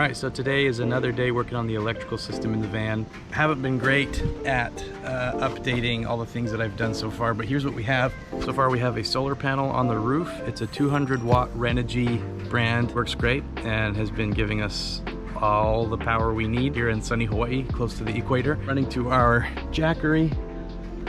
Alright, so today is another day working on the electrical system in the van. Haven't been great at updating all the things that I've done so far, but here's what we have. So far we have a solar panel on the roof. It's a 200 watt Renogy brand. Works great and has been giving us all the power we need here in sunny Hawaii, close to the equator. Running to our Jackery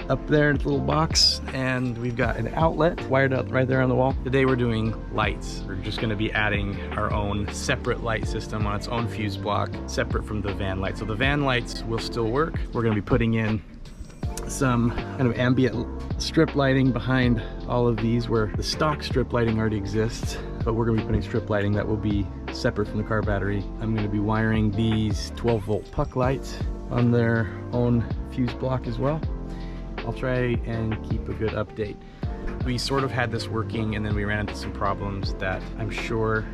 up there in the little box, and we've got an outlet wired up right there on the wall. Today we're doing lights. We're just going to be adding our own separate light system on its own fuse block, separate from the van light. So the van lights will still work. We're going to be putting in some kind of ambient strip lighting behind all of these, where the stock strip lighting already exists, but we're going to be putting strip lighting that will be separate from the car battery. I'm going to be wiring these 12 volt puck lights on their own fuse block as well. I'll try and keep a good update. We sort of had this working, and then we ran into some problems that I'm sure,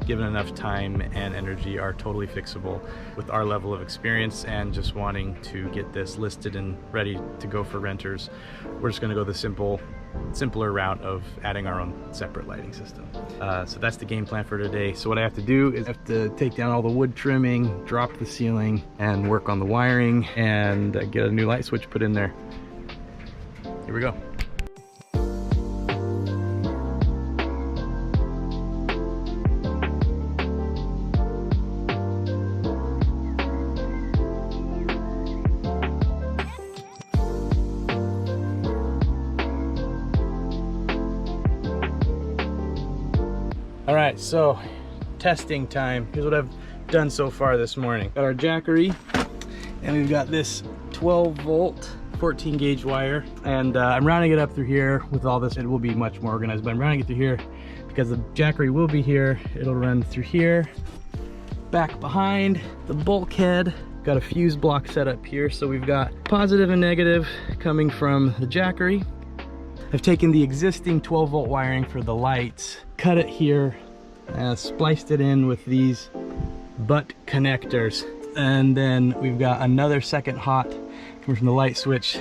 given enough time and energy, are totally fixable with our level of experience and just wanting to get this listed and ready to go for renters. We're just going to go the simpler route of adding our own separate lighting system. So that's the game plan for today. So what I have to do is I have to take down all the wood trimming, drop the ceiling, and work on the wiring, and get a new light switch put in there. Here we go. All right, so testing time. Here's what I've done so far this morning. Got our Jackery, and we've got this 12 volt 14 gauge wire, and I'm rounding it up through here. With all this, it will be much more organized, but I'm rounding it through here because the Jackery will be here. It'll run through here, back behind the bulkhead. Got a fuse block set up here, so we've got positive and negative coming from the Jackery. I've taken the existing 12 volt wiring for the lights, cut it here, and spliced it in with these butt connectors. And then we've got another second hot coming from the light switch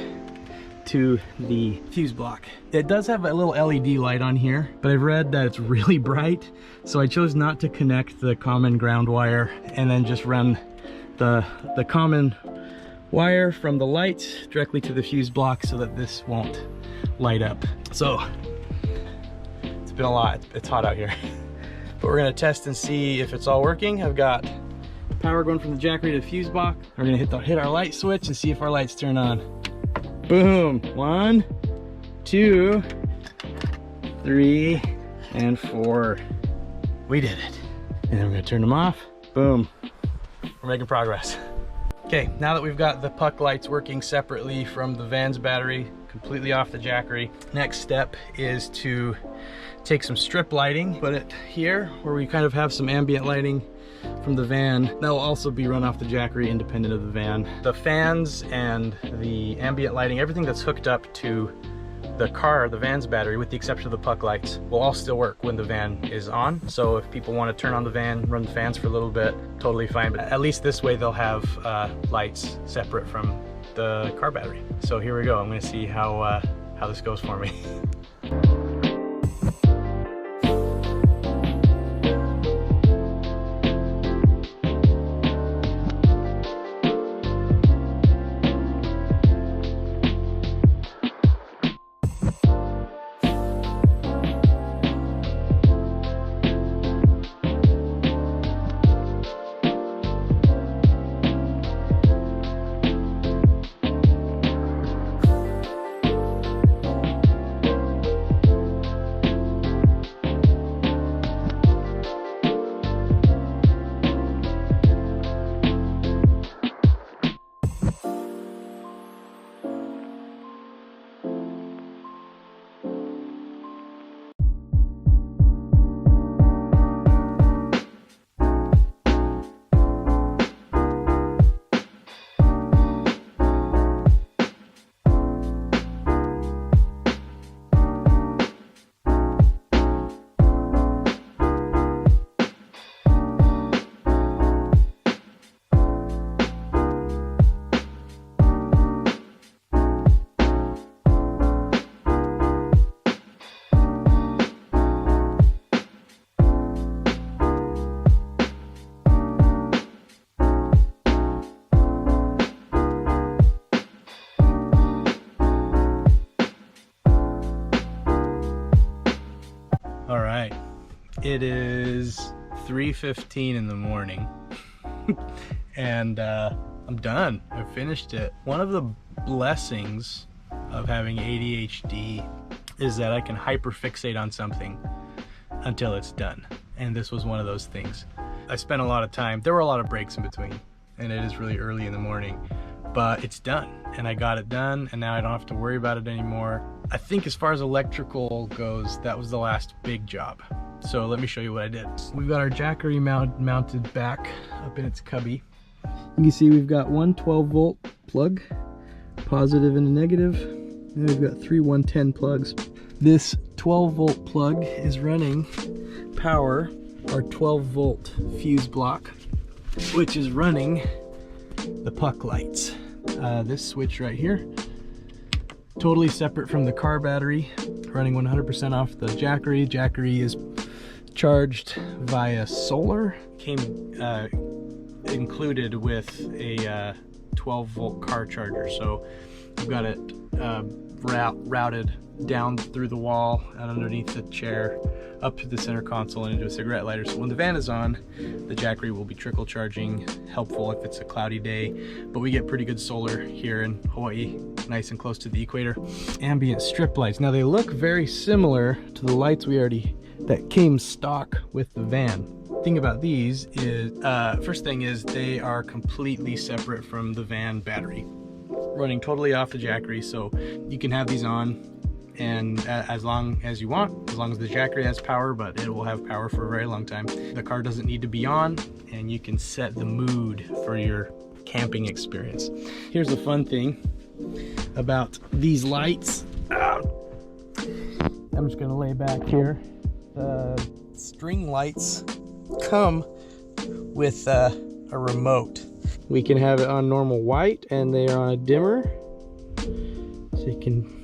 to the fuse block. It does have a little LED light on here, but I've read that it's really bright, so I chose not to connect the common ground wire and then just run the common wire from the lights directly to the fuse block so that this won't light up. So it's been a lot. It's hot out here. But we're gonna test and see if it's all working. I've got power going from the Jackery to the fuse block. We're gonna hit our light switch and see if our lights turn on. Boom. 1, 2, 3, and 4. We did it. And then we're gonna turn them off. Boom. We're making progress. Okay, now that we've got the puck lights working separately from the van's battery, completely off the Jackery, next step is to take some strip lighting, put it here where we kind of have some ambient lighting from the van. That will also be run off the Jackery independent of the van. The fans and the ambient lighting, everything that's hooked up to the van's battery, with the exception of the puck lights, will all still work when the van is on. So if people want to turn on the van, run the fans for a little bit, totally fine. But at least this way they'll have lights separate from the car battery. So here we go. I'm going to see how this goes for me. It is 3:15 in the morning and I'm done. I finished it. One of the blessings of having ADHD is that I can hyperfixate on something until it's done. And this was one of those things. I spent a lot of time, there were a lot of breaks in between, and it is really early in the morning, but it's done and I got it done, and now I don't have to worry about it anymore. I think as far as electrical goes, that was the last big job. So let me show you what I did. We've got our Jackery mounted back up in its cubby. You can see we've got one 12-volt plug, positive and a negative, and we've got three 110 plugs. This 12-volt plug is running power our 12-volt fuse block, which is running the puck lights. This switch right here, totally separate from the car battery, running 100% off the Jackery. Jackery is charged via solar. Came included with a 12-volt car charger, so I've got it routed down through the wall and underneath the chair, up to the center console and into a cigarette lighter. So when the van is on, the Jackery will be trickle charging, helpful if it's a cloudy day, but we get pretty good solar here in Hawaii, nice and close to the equator. Ambient strip lights. Now they look very similar to the lights that came stock with the van. Thing about these is, first thing is they are completely separate from the van battery, running totally off the Jackery, so you can have these on and as long as you want, as long as the Jackery has power, but it will have power for a very long time. The car doesn't need to be on, and you can set the mood for your camping experience. Here's the fun thing about these lights. I'm just gonna lay back here. The string lights come with a remote. We can have it on normal white, and they are on a dimmer, so you can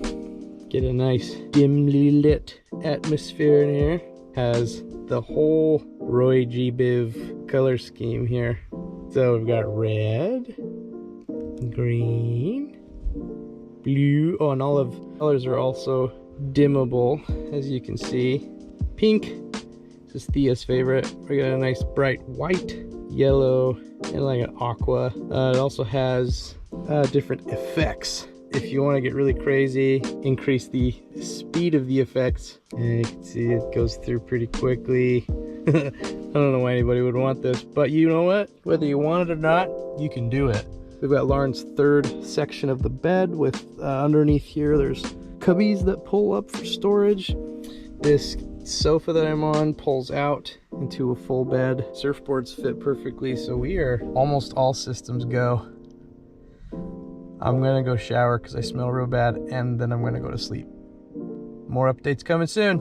get a nice dimly lit atmosphere in here. Has the whole Roy G. Biv color scheme here. So we've got red, green, blue. Oh, and all of the colors are also dimmable, as you can see. Pink, this is Thea's favorite. We got a nice bright white, yellow, and like an aqua. It also has different effects. If you want to get really crazy, increase the speed of the effects, and you can see it goes through pretty quickly. I don't know why anybody would want this, but you know what? Whether you want it or not, you can do it. We've got Lauren's third section of the bed with underneath here, there's cubbies that pull up for storage. This sofa that I'm on pulls out into a full bed. Surfboards fit perfectly, so we are almost all systems go. I'm gonna go shower because I smell real bad, and then I'm gonna go to sleep. More updates coming soon.